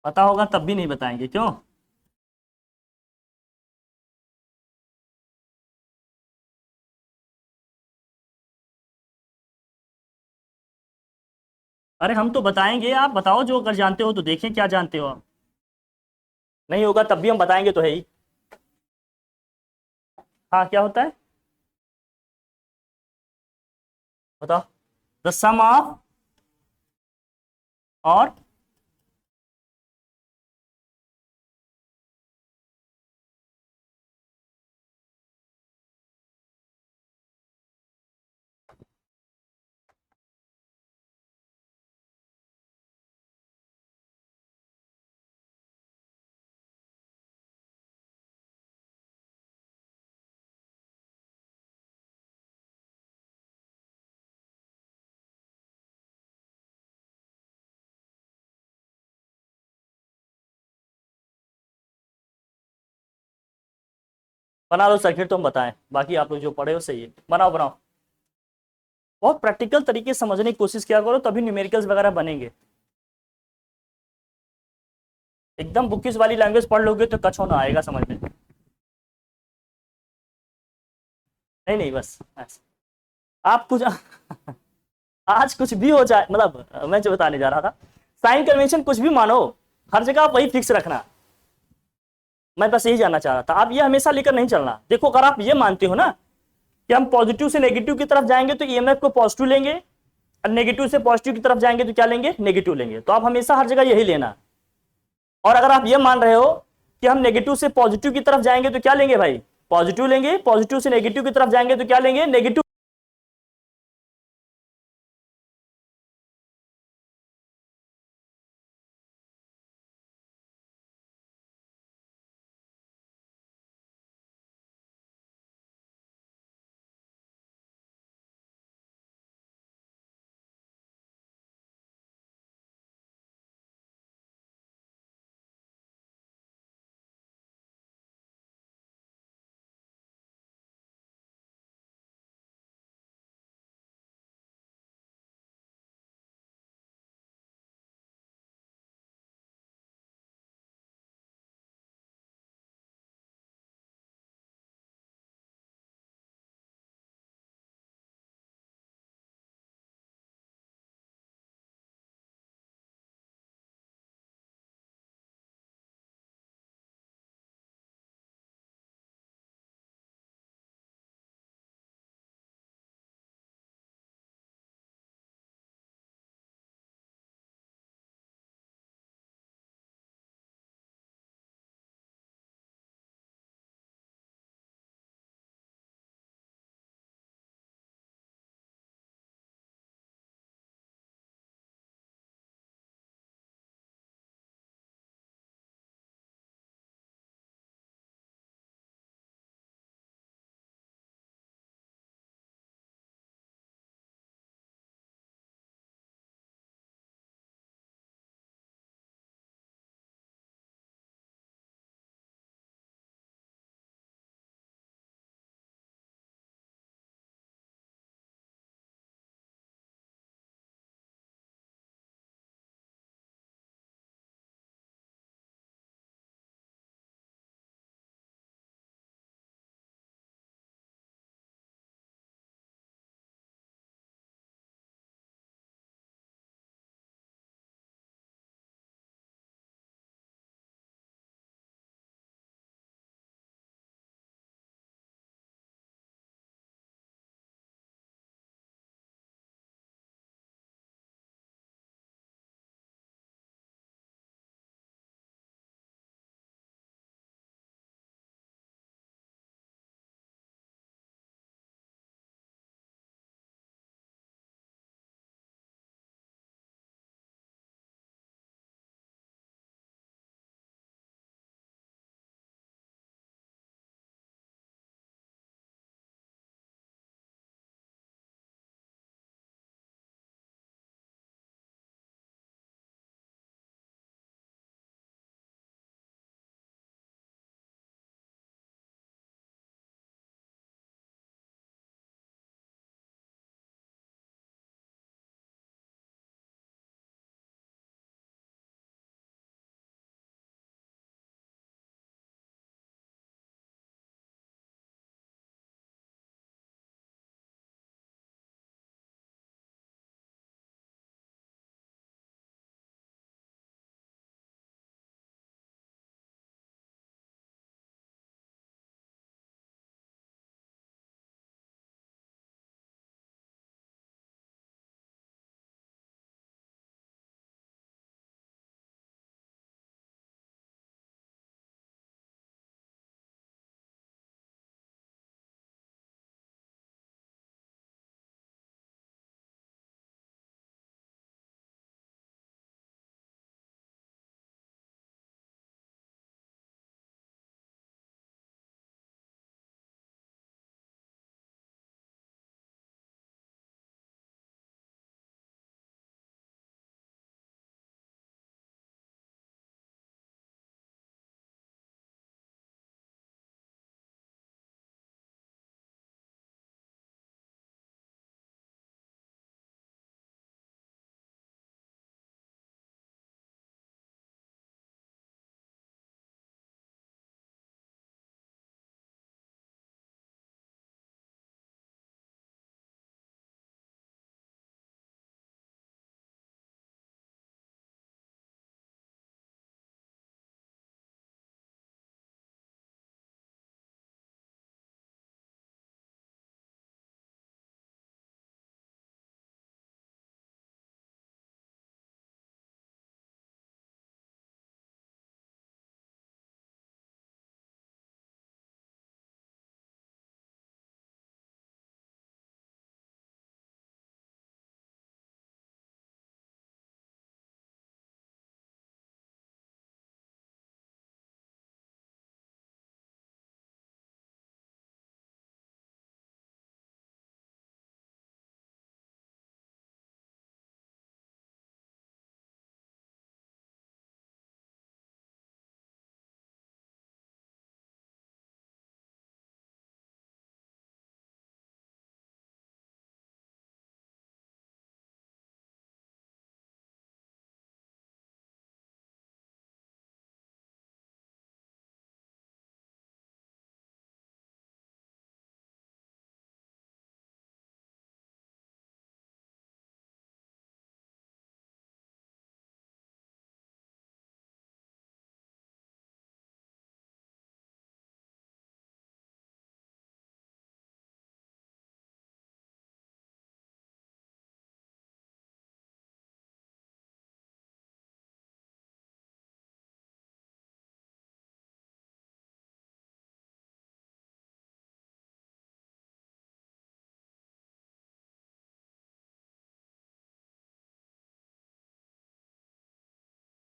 पता होगा तब भी नहीं बताएंगे, क्यों? अरे हम तो बताएंगे, आप बताओ जो अगर जानते हो तो, देखें क्या जानते हो आप। नहीं होगा तब भी हम बताएंगे तो है ही। हाँ क्या होता है बताओ? द सम ऑफ और बना लो सर्किट, तुम बताएं, बाकी आप लोग जो पढ़े हो सही है, बनाओ बनाओ। बहुत प्रैक्टिकल तरीके से समझने की कोशिश किया करो, तभी न्यूमेरिकल्स वगैरह बनेंगे। एकदम बुकिश वाली लैंग्वेज पढ़ लोगे तो कछ होना आएगा समझ में। नहीं नहीं बस आप कुछ आज कुछ भी हो जाए, मतलब मैं जो बताने जा रहा था, साइन कन्वेंशन कुछ भी मानो, हर जगह आप वही फिक्स रखना। मैं बस यही जानना चाह रहा था, आप ये हमेशा लेकर नहीं चलना। देखो अगर आप ये मानते हो ना कि हम पॉजिटिव से नेगेटिव की तरफ जाएंगे तो ईएमएफ को पॉजिटिव लेंगे, और नेगेटिव से पॉजिटिव की तरफ जाएंगे तो क्या लेंगे, नेगेटिव लेंगे, तो आप हमेशा हर जगह यही लेना। और अगर आप ये मान रहे हो कि हम नेगेटिव से पॉजिटिव की तरफ जाएंगे तो क्या लेंगे भाई, पॉजिटिव लेंगे, पॉजिटिव से नेगेटिव की तरफ जाएंगे तो क्या लेंगे, नेगेटिव।